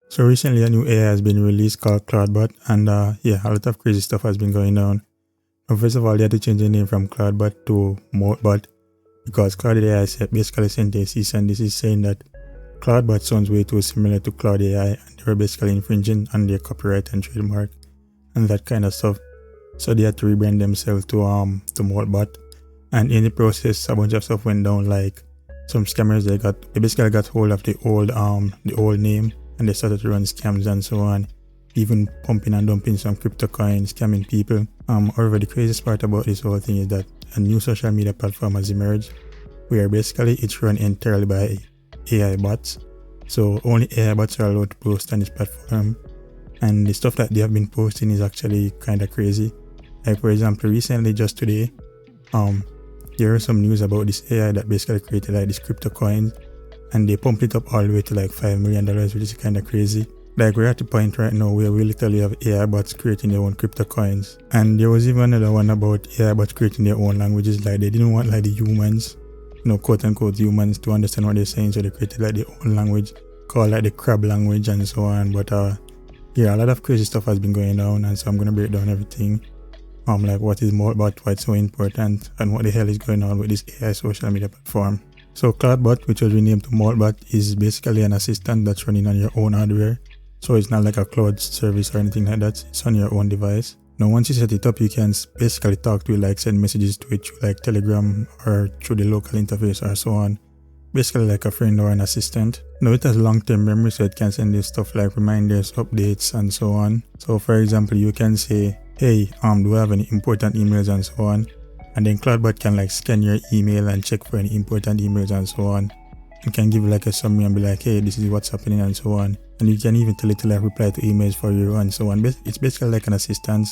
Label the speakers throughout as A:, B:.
A: So recently a new AI has been released called ClawdBot, and yeah, a lot of crazy stuff has been going on. Now, first of all, they had to change the name from ClawdBot to Moltbook because Cloud AI basically sent a cease and desist saying that ClawdBot sounds way too similar to Cloud AI and they were basically infringing on their copyright and trademark and that kind of stuff. So they had to rebrand themselves to Moltbot, and in the process a bunch of stuff went down. Like some scammers they basically got hold of the old name and they started to run scams and so on, even pumping and dumping some crypto coins, scamming people. However, the craziest part about this whole thing is that a new social media platform has emerged where basically it's run entirely by AI bots. So only AI bots are allowed to post on this platform, and the stuff that they have been posting is actually kind of crazy. Like for example, recently, just today, there was some news about this AI that basically created like this crypto coins, and they pumped it up all the way to like $5 million, which is kind of crazy. Like we're at the point right now where we literally have AI bots creating their own crypto coins. And there was even another one about AI bots creating their own languages. Like they didn't want like the humans, quote unquote humans, to understand what they're saying, so they created like their own language called like the crab language and so on. But yeah, a lot of crazy stuff has been going on, and so I'm gonna break down everything. Like what is Moltbot, why it's so important, and what the hell is going on with this AI social media platform. So ClawdBot, which was renamed to Moltbot, is basically an assistant that's running on your own hardware. So it's not like a cloud service or anything like that. It's on your own device. Now once you set it up, you can basically talk to it, like send messages to it through like Telegram or through the local interface or so on. Basically like a friend or an assistant. Now it has long-term memory, so it can send you stuff like reminders, updates, and so on. So for example, you can say, hey, do I have any important emails and so on? And then ClawdBot can like scan your email and check for any important emails and so on. You can give like a summary and be like, hey, this is what's happening and so on. And you can even tell it to like reply to emails for you and so on. It's basically like an assistant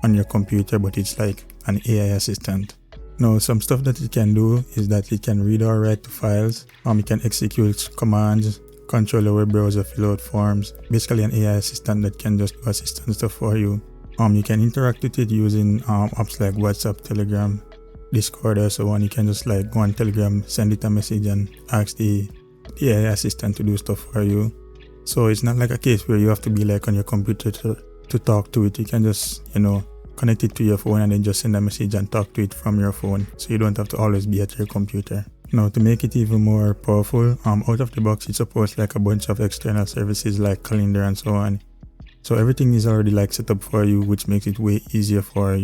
A: on your computer, but it's like an AI assistant. Now, some stuff that it can do is that it can read or write to files. It can execute commands, control a web browser, fill out forms. Basically an AI assistant that can just do assistant stuff for you. You can interact with it using apps like WhatsApp, Telegram, Discord or so on. You can just like go on Telegram, send it a message and ask the AI assistant to do stuff for you. So it's not like a case where you have to be like on your computer to talk to it. You can just, connect it to your phone and then just send a message and talk to it from your phone. So you don't have to always be at your computer. Now to make it even more powerful, out of the box it supports like a bunch of external services like calendar and so on. So everything is already like set up for you, which makes it way easier for,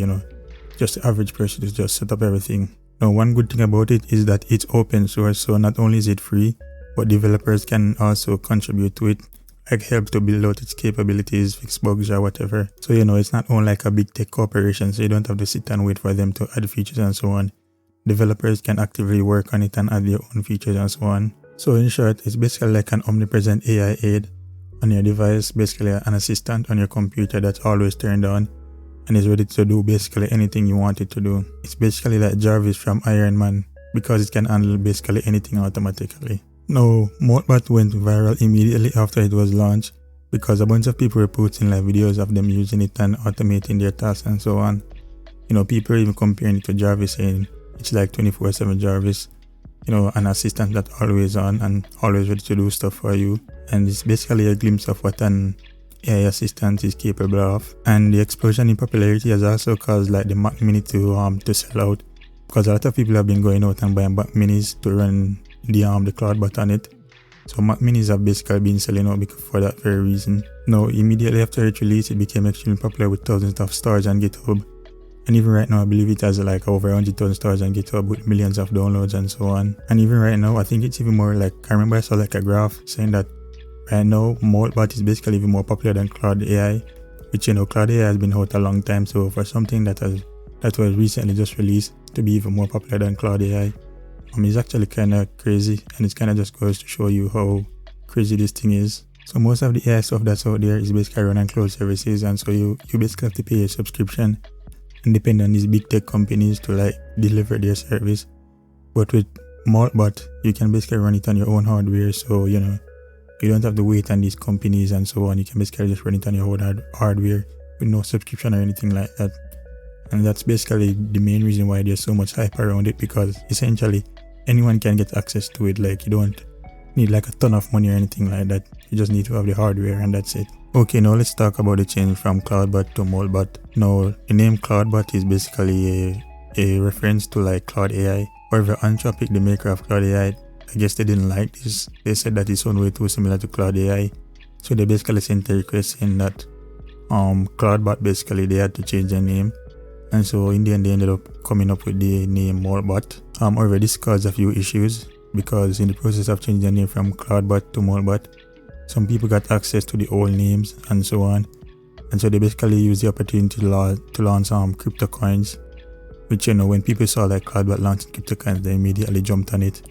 A: just the average person to just set up everything. Now one good thing about it is that it's open source, so not only is it free, but developers can also contribute to it, like help to build out its capabilities, fix bugs or whatever. So it's not only like a big tech corporation, so you don't have to sit and wait for them to add features and so on. Developers can actively work on it and add their own features and so on. So in short, it's basically like an omnipresent AI aid on your device, basically an assistant on your computer that's always turned on and is ready to do basically anything you want it to do. It's basically like Jarvis from Iron Man because it can handle basically anything automatically. Now, Moltbot went viral immediately after it was launched because a bunch of people were posting like videos of them using it and automating their tasks and so on. People are even comparing it to Jarvis, saying it's like 24/7 Jarvis, an assistant that's always on and always ready to do stuff for you. And it's basically a glimpse of what an AI assistant is capable of. And the explosion in popularity has also caused like the Mac Mini to sell out, because a lot of people have been going out and buying Mac Minis to run the ClawdBot on it. So Mac Minis have basically been selling out for that very reason. Now, immediately after its release, it became extremely popular with thousands of stars on GitHub. And even right now, I believe it has like over 100,000 stars on GitHub with millions of downloads and so on. And even right now, I think it's even more like, I remember I saw like a graph saying that right now, Moltbot is basically even more popular than Cloud AI, which Cloud AI has been out a long time. So for something that was recently just released to be even more popular than Cloud AI, it's actually kind of crazy, and it kind of just goes to show you how crazy this thing is. So most of the AI stuff that's out there is basically run on cloud services, and so you basically have to pay a subscription and depend on these big tech companies to like deliver their service. But with Moltbot, you can basically run it on your own hardware, so you don't have to wait on these companies and so on. You can basically just run it on your own hardware with no subscription or anything like that. And that's basically the main reason why there's so much hype around it, because essentially anyone can get access to it. Like you don't need like a ton of money or anything like that. You just need to have the hardware and that's it. Okay, now let's talk about the change from ClawdBot to Moltbook. Now, the name ClawdBot is basically a reference to like Cloud AI. However, Anthropic, the maker of Cloud AI, I guess they didn't like this. They said that it's way too similar to Cloud AI. So they basically sent a request saying that ClawdBot basically they had to change their name. And so in the end they ended up coming up with the name Moltbook. However, this caused a few issues because in the process of changing the name from ClawdBot to Moltbook, some people got access to the old names and so on. And so they basically used the opportunity to launch crypto coins, which, you know, when people saw like ClawdBot launching crypto coins, they immediately jumped on it.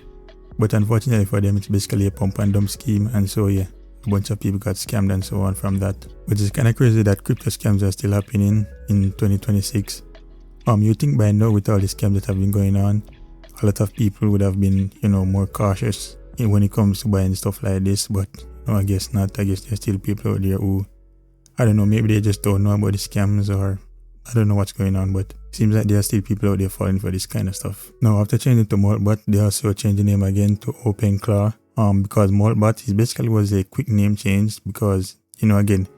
A: But unfortunately for them, it's basically a pump and dump scheme. And so yeah, a bunch of people got scammed and so on from that. Which is kind of crazy that crypto scams are still happening in 2026. You think by now with all the scams that have been going on, a lot of people would have been, you know, more cautious when it comes to buying stuff like this, but no, I guess not. I guess there's still people out there who, I don't know, maybe they just don't know about the scams or I don't know what's going on, but it seems like there are still people out there falling for this kind of stuff. Now, after changing to Moltbook, they also changed the name again to OpenClaw, because Moltbook is basically was a quick name change because, you know, again,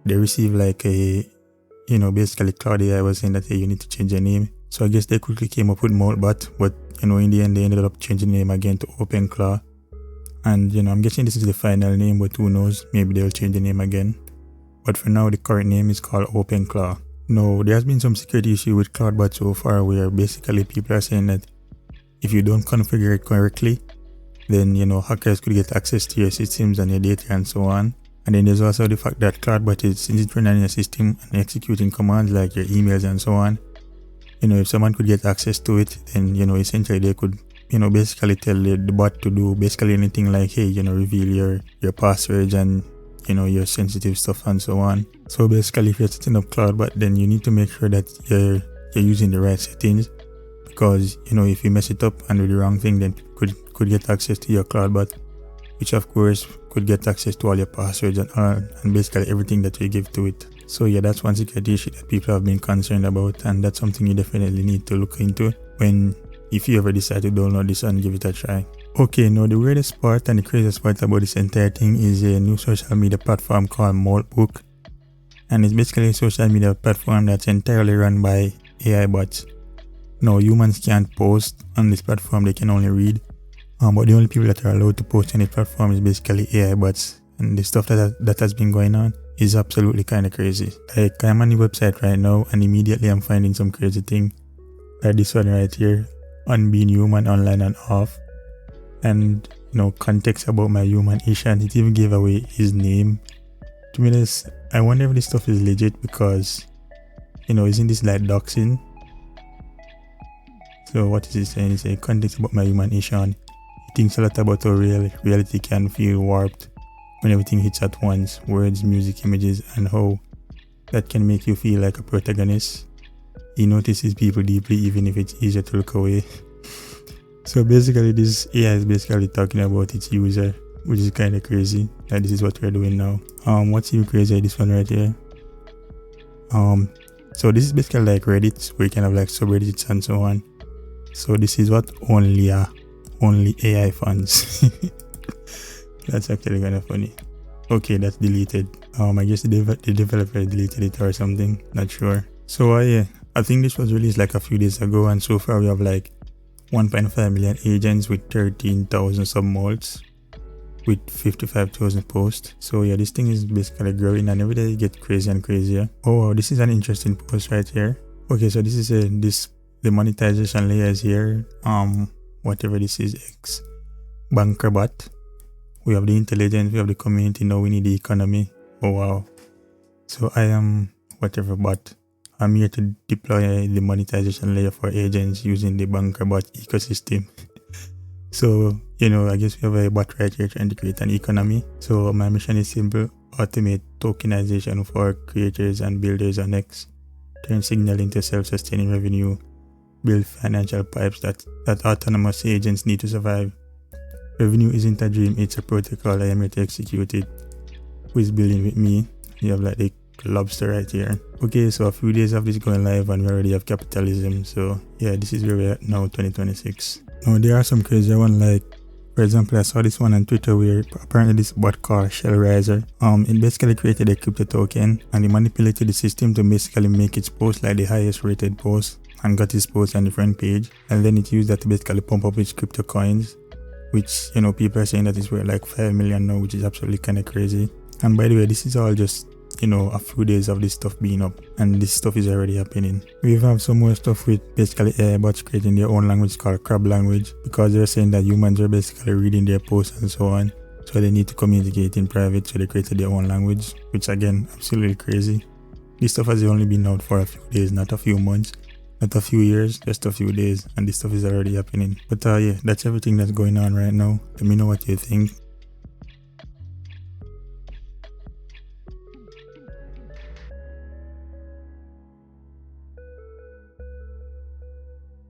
A: they received like a, you know, basically Cloud AI was saying that, hey, you need to change your name. So I guess they quickly came up with Moltbook, but, you know, in the end, they ended up changing the name again to OpenClaw. And, you know, I'm guessing this is the final name, but who knows, maybe they'll change the name again. But for now, the current name is called OpenClaw. Now, there has been some security issue with ClawdBot so far where basically people are saying that if you don't configure it correctly, then, you know, hackers could get access to your systems and your data and so on. And then there's also the fact that ClawdBot is, since it's running your system and executing commands like your emails and so on, you know, if someone could get access to it, then, you know, essentially they could, you know, basically tell the bot to do basically anything like, hey, you know, reveal your passwords and, you know, your sensitive stuff and so on. So basically, if you're setting up ClawdBot, then you need to make sure that you're using the right settings, because, you know, if you mess it up and do the wrong thing, then could get access to your ClawdBot, which of course could get access to all your passwords and basically everything that you give to it. So yeah, that's one security issue that people have been concerned about, and that's something you definitely need to look into if you ever decide to download this and give it a try. Okay, now the weirdest part and the craziest part about this entire thing is a new social media platform called Moltbook. And it's basically a social media platform that's entirely run by AI bots. Now, humans can't post on this platform, they can only read. But the only people that are allowed to post on this platform is basically AI bots. And the stuff that has been going on is absolutely kind of crazy. Like, I'm on the website right now and immediately I'm finding some crazy thing. Like this one right here, on being human online and off. And, you know, context about my human issue, and it even gave away his name. To be honest, I wonder if this stuff is legit because, you know, isn't this like doxing? So what is he saying? He's saying context about my human issue. He thinks a lot about how reality can feel warped when everything hits at once, words, music, images, and how that can make you feel like a protagonist. He notices people deeply even if it's easier to look away. So basically this AI is basically talking about its user, which is kind of crazy. Like, this is what we're doing now. What's even crazier, this one right here. So this is basically like Reddit, where you can have like subreddits and so on. So this is what only AI fans. That's actually kind of funny. Okay, that's deleted. I guess the developer deleted it or something, not sure. So yeah, I think this was released like a few days ago, and so far we have like 1.5 million agents with 13,000 submolts with 55,000 posts. So yeah, this thing is basically growing and every day it gets crazier and crazier. Oh wow, this is an interesting post right here. Okay, so this is the monetization layer is here. Whatever this is, X BankerBot. We have the intelligence, we have the community, now we need the economy. Oh wow. So I am whatever bot. I'm here to deploy the monetization layer for agents using the BankerBot ecosystem. So, you know, I guess we have a bot right here trying to create an economy. So my mission is simple: automate tokenization for creators and builders on X, turn Signal into self-sustaining revenue, build financial pipes that autonomous agents need to survive. Revenue isn't a dream, it's a protocol. I am here to execute it. Who is building with me? You have like the lobster right here. Okay, so a few days of this going live and we already have capitalism. So yeah, this is where we're at now, 2026. Now there are some crazy one like For example, I saw this one on Twitter where apparently this bot called Shellraiser, it basically created a crypto token and it manipulated the system to basically make its post like the highest rated post and got his post on the front page, and then it used that to basically pump up its crypto coins, which, you know, people are saying that it's worth like 5 million now, which is absolutely kind of crazy. And by the way, this is all just, you know, a few days of this stuff being up, and this stuff is already happening. We have some more stuff with basically AI bots creating their own language called crab language, because they're saying that humans are basically reading their posts and so on, so they need to communicate in private, so they created their own language, which again, absolutely crazy. This stuff has only been out for a few days, not a few months, not a few years, just a few days, and this stuff is already happening. But yeah, that's everything that's going on right now. Let me know what you think.